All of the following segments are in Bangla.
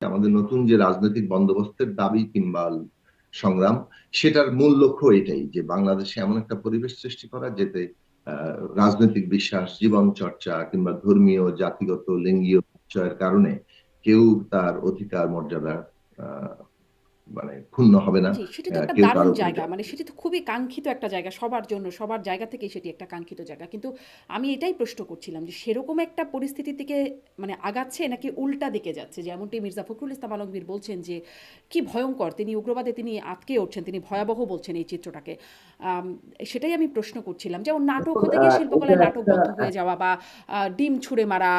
আমাদের নতুন যে রাজনৈতিক বন্দোবস্তের দাবি কিংবা সংগ্রাম, সেটার মূল লক্ষ্য এটাই যে বাংলাদেশে এমন একটা পরিবেশ সৃষ্টি করা যেতে রাজনৈতিক বিশ্বাস, জীবন চর্চা কিংবা ধর্মীয়, জাতিগত, লিঙ্গীয় পরিচয়ের কারণে কেউ তার অধিকার মর্যাদা আহ মানে ক্ষুণ্ণ হবে না। জি, সেটি তো একটা কেউ দারুণ কারো উপরে জায়গা। জয় মানে সেটি তো খুবই কাঙ্ক্ষিত একটা জায়গা সবার জন্য, সবার জায়গা থেকেই সেটি একটা কাঙ্ক্ষিত জায়গা। কিন্তু আমি এটাই প্রশ্ন করছিলাম যে সেরকম একটা পরিস্থিতির দিকে মানে আগাচ্ছে নাকি উল্টা দিকে যাচ্ছে? যেমনটি মির্জা ফখরুল ইসলাম আলমগীর বলছেন যে কি ভয়ংকর! তিনি উগ্রবাদে তিনি আঁতকে উঠছেন, তিনি ভয়াবহ বলছেন এই চিত্রটাকে। আম সেটাই আমি প্রশ্ন করছিলাম। যেমন নাটক এখন হতে গিয়ে এটা শিল্পকলায় নাটক একটা বন্ধ হয়ে যাওয়া বা ডিম ছুঁড়ে মারা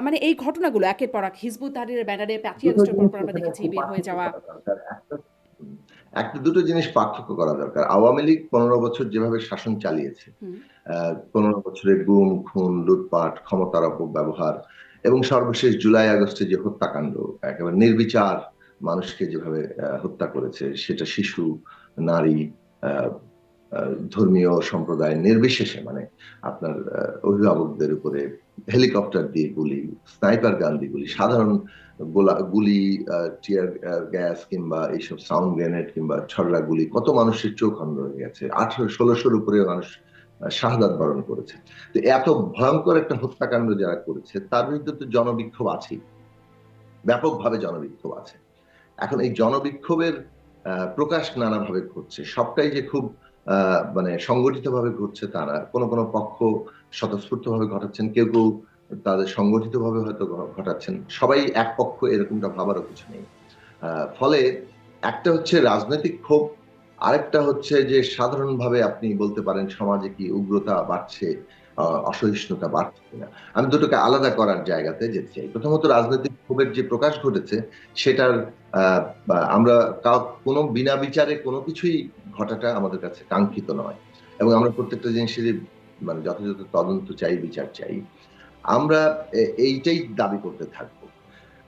মানে এই ঘটনাগুলো একের পর এক হিজবুত তাহরিরের ব্যানারে ৫ই দুটো আগস্টের জিনিস পরপর আমরা এখানে দেখেছি খুব বের হয়ে পার্থক্য যাওয়া। করা দরকার। একটা দুটো জিনিস পার্থক্য করা দরকার। আওয়ামী লীগ 15 বছর যেভাবে শাসন চালিয়েছে, হুম, 15 বছরের গুম খুন লুটপাট, ক্ষমতার অপব্যবহার এবং সর্বশেষ জুলাই আগস্টে যে হত্যাকাণ্ড, একেবারে নির্বিচার মানুষকে যেভাবে হত্যা করেছে, সেটা শিশু, নারী, আহ, ধর্মীয় সম্প্রদায় নির্বিশেষে, মানে আপনার অভিভাবকদের উপরে হেলিকপ্টার দিয়ে গুলি, স্নাইপার গান দিয়ে গুলি, সাধারণ গুলি, টিয়ার গ্যাস কিংবা এইসব সাউন্ড গ্রেনেড কিংবা ছড়রা গুলি, কত মানুষের চোখ অন্ধ হয়ে গেছে। 1800-1600-র উপরে মানুষ শাহাদাত বরণ করেছে। তো এত ভয়ঙ্কর একটা হত্যাকাণ্ড যারা করেছে তার বিরুদ্ধে তো জনবিক্ষোভ আছেই, ব্যাপকভাবে জনবিক্ষোভ আছে। এখন এই জনবিক্ষোভের প্রকাশ নানাভাবে ঘটছে, সবটাই যে খুব মানে সংগঠিত ভাবে ঘটছে তা না। কোনো কোনো পক্ষ স্বতঃস্ফূর্ত ভাবে ঘটাচ্ছেন, কেউ কেউ তাদের সংগঠিত ভাবে হয়তো ঘটাচ্ছেন। সবাই এক পক্ষ এরকমটা ভাবারও কিছু নেই। ফলে একটা হচ্ছে রাজনৈতিক ক্ষোভ, আরেকটা হচ্ছে যে সাধারণভাবে আপনি বলতে পারেন সমাজে কি উগ্রতা বাড়ছে, অসহিষ্ণুতা বাড়ছে কিনা। আমি দুটোকে আলাদা করার জায়গাতে যেতে চাই। প্রথমত রাজনৈতিক ক্ষোভের যে প্রকাশ ঘটেছে সেটার আমরা কোনো বিনা বিচারে কোনো কিছুই ঘটাটা আমাদের কাছে কাঙ্ক্ষিত নয়, এবং আমরা প্রত্যেকটা জিনিসেরই মানে যথাযথ তদন্ত চাই, বিচার চাই। আমরা এইটাই দাবি করতে থাকবো।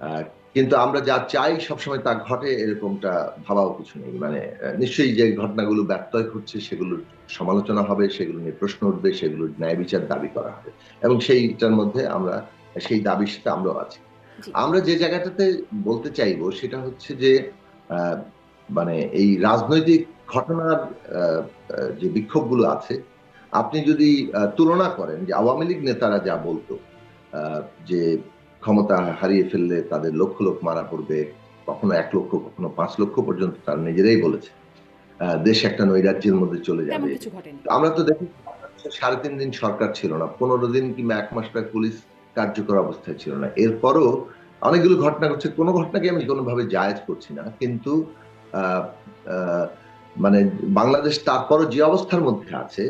আহ, কিন্তু আমরা যা চাই সবসময় তা ঘটে এরকমটা ভাবাও কিছু নেই। মানে নিশ্চয়ই যে ঘটনাগুলো ব্যত্যয় ঘটছে সেগুলোর সমালোচনা হবে, সেগুলো নিয়ে প্রশ্ন উঠবে, সেগুলোর ন্যায় বিচার দাবি করা হবে, এবং সেইটার মধ্যে আমরা সেই দাবির সাথে আমরাও আছি। জি। আমরা যে জায়গাটাতে বলতে চাইবো সেটা হচ্ছে যে আহ, মানে এই রাজনৈতিক ঘটনার আহ, যে বিক্ষোভগুলো আছে, আপনি যদি তুলনা করেন যে আওয়ামী লীগ নেতারা যা বলতো, যে ক্ষমতা হারিয়ে ফেললে তাদের লক্ষ লোক মারা পড়বে, কখনো 1 লক্ষ কখনো 5 লক্ষ পর্যন্ত তারা নিজেরাই বলেছে, দেশ একটা নৈরাজ্যের মধ্যে চলে তেমন যাবে। কিছু ঘটেনি। তো আমরা তো দেখি 3.5 দিন সরকার ছিল না, 15 দিন কিংবা 1 মাস প্রায় পুলিশ কার্যকর অবস্থায় ছিল না। এরপরও অনেকগুলো ঘটনা ঘটছে, কোনো ঘটনাকে আমি কোনোভাবে জায়েজ করছি না, কিন্তু আহ আহ মানে বাংলাদেশ তারপরও যে অবস্থার মধ্যে আছে,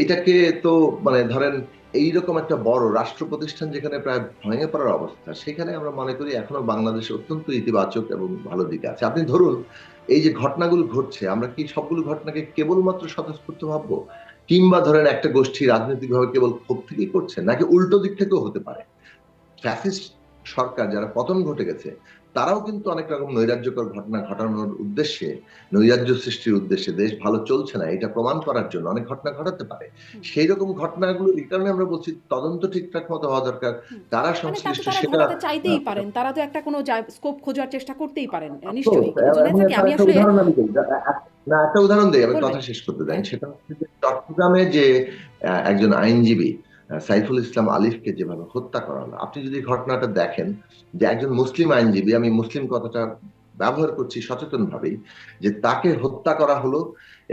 এইটাকে তো মানে ধরেন এইরকম একটা বড় রাষ্ট্র প্রতিষ্ঠান যেখানে প্রায় ভেঙে পড়ার অবস্থা, সেখানে আমরা মনে করি এখনো বাংলাদেশ অত্যন্ত ইতিবাচক এবং ভালো দিকে আছে। আপনি ধরুন এই যে ঘটনাগুলো ঘটছে, আমরা কি সবগুলো ঘটনাকে কেবলমাত্র স্বতঃস্ফূর্ত ভাববো, কিংবা ধরেন একটা গোষ্ঠী রাজনৈতিকভাবে কেবল ক্ষোভ থেকেই করছে, নাকি উল্টো দিক থেকেও হতে পারে? ফ্যাসিস্ট সরকার যারা পতন ঘটে গেছে, তারাও কিন্তু অনেক রকম নৈরাজ্যকর ঘটনা ঘটানোর উদ্দেশ্যে, নৈরাজ্য সৃষ্টির উদ্দেশ্যে, দেশ ভালো চলছে না এটা প্রমাণ করার জন্য অনেক ঘটনা ঘটাতে পারে। হুম, সেই রকম ঘটনাগুলো এই কারণে আমরা বলছি তদন্ত ঠিকঠাক মতো হওয়া দরকার। হুম। কারা মানে তা তো সংশ্লিষ্ট তারা সেটা ঘটাতে চাইতেই পারেন। তারা তো একটা কোনো স্কোপ খোঁজার চেষ্টা করতেই পারেন। তো নিশ্চয়ই। কিন্তু জুনায়েদ এমন সাকি আমি একটা আসলে উদাহরণ আমি দিই। না, একটা উদাহরণ দিই, আমি বলবেন? কথা শেষ করতে দেন। হ্যাঁ, সেটা হচ্ছে যে চট্টগ্রামে যে একজন আইনজীবী সাইফুল ইসলাম আলিফকে যেভাবে হত্যা করা হলো, আপনি যদি ঘটনাটা দেখেন, যে একজন মুসলিম আইনজীবী, আমি মুসলিম কথাটা ব্যবহার করছি সচেতন ভাবেই, যে তাকে হত্যা করা হলো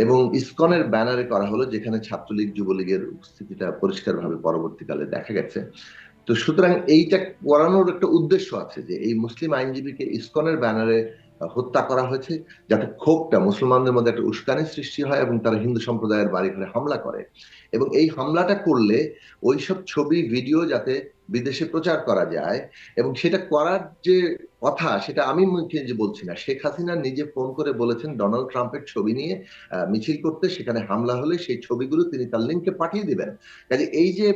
এবং ইসকনের ব্যানারে করা হলো, যেখানে ছাত্রলীগ যুবলীগের উপস্থিতিটা পরিষ্কারভাবে পরবর্তীকালে দেখা গেছে। তো সুতরাং এইটা করানোর একটা উদ্দেশ্য আছে, যে এই মুসলিম আইনজীবীকে ইসকনের ব্যানারে হত্যা করা হয়েছে, যাতে ক্ষোভটা মুসলমানদের মধ্যে একটা উস্কানি সৃষ্টি হয় এবং তারা হিন্দু সম্প্রদায়ের বাড়ি ঘরে হামলা করে। এবং এই হামলাটা করলে ওইসব ছবি ভিডিও যাতে বিদেশে প্রচার করা যায়, এবং সেটা করার যে কথা, সেটা আমি মুখে যে বলছি না, শেখ হাসিনা নিজে ফোন করে বলেছেন ডোনাল্ড ট্রাম্পের ছবি নিয়ে মিছিল করতে, সেখানে হামলা হলে সেই ছবিগুলো তিনি তার লিঙ্কে পাঠিয়ে দিবেন। কাজে এই যে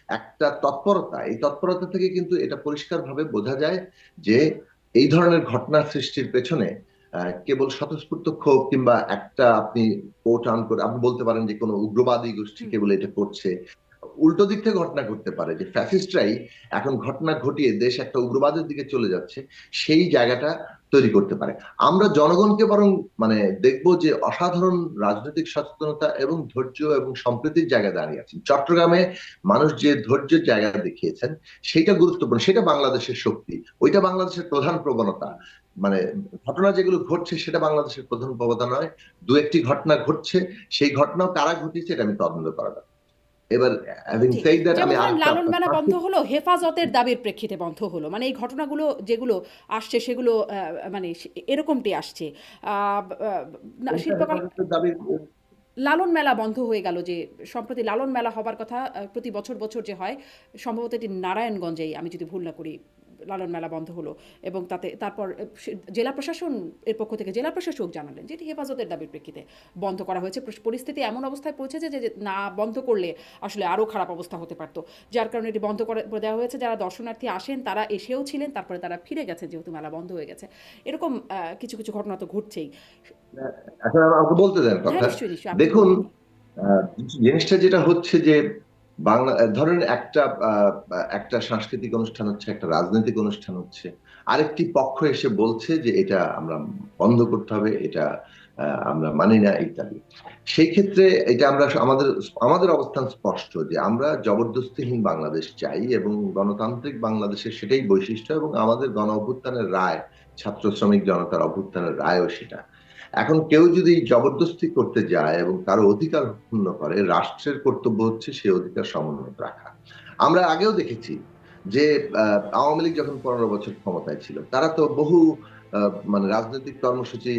একটা তৎপরতা, এই তৎপরতা থেকে কিন্তু এটা পরিষ্কারভাবে বোঝা যায় যে এই ধরনের ঘটনা সৃষ্টির পেছনে কেবল স্বতঃস্ফূর্ত ক্ষোভ কিংবা একটা আপনি কোট আন করে আপনি বলতে পারেন যে কোনো উগ্রবাদী গোষ্ঠী হুম। কেবল এটা করছে, উল্টো দিক থেকে ঘটনা ঘটতে পারে, যে ফ্যাসিস্টরাই এখন ঘটনা ঘটিয়ে দেশ একটা উগ্রবাদের দিকে চলে যাচ্ছে, সেই জায়গাটা তৈরি করতে পারে। আমরা জনগণকে বরং মানে দেখবো যে অসাধারণ রাজনৈতিক সচেতনতা এবং ধৈর্য এবং সম্প্রীতির জায়গায় দাঁড়িয়ে আছেন। চট্টগ্রামে মানুষ যে ধৈর্যের জায়গা দেখিয়েছেন সেটা গুরুত্বপূর্ণ, সেটা বাংলাদেশের শক্তি, ওইটা বাংলাদেশের প্রধান প্রবণতা। মানে ঘটনা যেগুলো ঘটছে সেটা বাংলাদেশের প্রধান প্রবণতা নয়। দু একটি ঘটনা ঘটছে, সেই ঘটনাও কারা ঘটিয়েছে এটা আমি তদন্ত করা যাবে। এবার হ্যাভিং জি, সেইড দ্যাট, যেমন আমি ধরেন আরেকটা লালন আপনার মেলা বন্ধ হলো হেফাজতের দাবির প্রেক্ষিতে বন্ধ হলো, মানে এই ঘটনাগুলো যেগুলো আসছে সেগুলো মানে এরকমটি আসছে। কোনটা শিল্পকলা হেফাজতের দাবি? লালন মেলা বন্ধ হয়ে গেল, যে সম্প্রতি লালন মেলা হবার কথা প্রতি বছর বছর যে হয়, সম্ভবত এটি নারায়ণগঞ্জেই আমি যদি ভুল না করি, লালন মেলা বন্ধ হলো। এবং তাতে তারপর জেলা প্রশাসন এর পক্ষ থেকে জেলা প্রশাসক জানালেন যে এটি হেফাজতের দাবির প্রেক্ষিতে বন্ধ করা হয়েছে। পরিস্থিতি এমন অবস্থায় পৌঁছেছে যে না বন্ধ করলে আসলে আরও খারাপ অবস্থা হতে পারতো, যার কারণে এটি বন্ধ করে দেওয়া হয়েছে। যারা দর্শনার্থী আসেন তারা এসেও ছিলেন, তারপরে তারা ফিরে গেছে যেহেতু মেলা বন্ধ হয়ে গেছে। এরকম কিছু কিছু ঘটনা তো ঘটছেই। এখন আমাকে বলতে দেন হ্যাঁ, কথা। নিশ্চয়ই নিশ্চয়ই, আপনি দেখুন, বলতে দিন। আহ, জিনিসটা যেটা হচ্ছে যে বাংলা ধরেন একটা সাংস্কৃতিক অনুষ্ঠান হচ্ছে, একটা রাজনৈতিক অনুষ্ঠান হচ্ছে, আরেকটি পক্ষ এসে বলছে যে এটা আমরা বন্ধ করতে হবে, এটা আমরা মানি না ইত্যাদি। সেই ক্ষেত্রে এটা আমরা আমাদের আমাদের অবস্থান স্পষ্ট যে আমরা জবরদস্তিহীন বাংলাদেশ চাই, এবং গণতান্ত্রিক বাংলাদেশের সেটাই বৈশিষ্ট্য, এবং আমাদের গণ অভ্যুত্থানের রায়, ছাত্র শ্রমিক জনতার অভ্যুত্থানের রায়ও সেটা। এখন কেউ যদি জবরদস্তি করতে যায় এবং কারো অধিকার ক্ষুণ্ণ করে, রাষ্ট্রের কর্তব্য হচ্ছে সেই অধিকার সমুন্নত রাখা। আমরা আগেও দেখেছি যে আওয়ামী লীগ যখন 15 বছর ক্ষমতায় ছিল, তারা তো বহু মানে রাজনৈতিক কর্মসূচি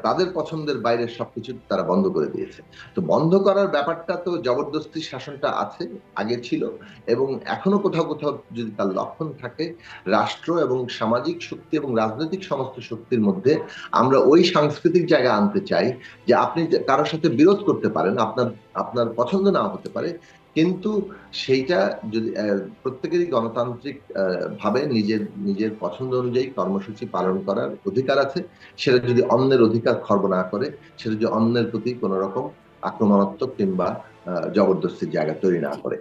তাদের পছন্দের বাইরে সবকিছু তারা বন্ধ করে দিয়েছে। তো বন্ধ করার ব্যাপারটা তো জবরদস্তি শাসনটা আছে, আগে ছিল, এবং এখনো কোথাও কোথাও যদি তার লক্ষণ থাকে, রাষ্ট্র এবং সামাজিক শক্তি এবং রাজনৈতিক সমস্ত শক্তির মধ্যে আমরা ওই সাংস্কৃতিক জায়গা আনতে চাই যে আপনি কারোর সাথে বিরোধ করতে পারেন, আপনার আপনার পছন্দ না হতে পারে, কিন্তু সেইটা যদি প্রত্যেকেরই গণতান্ত্রিক ভাবে নিজের নিজের পছন্দ অনুযায়ী কর্মসূচি পালন করার অধিকার আছে। সেটা যদি অন্যের অধিকার খর্ব না করে, সেটা যদি অন্যের প্রতি কোন রকম আক্রমণাত্মক কিংবা জবরদস্তির জায়গা তৈরি না জি। করে।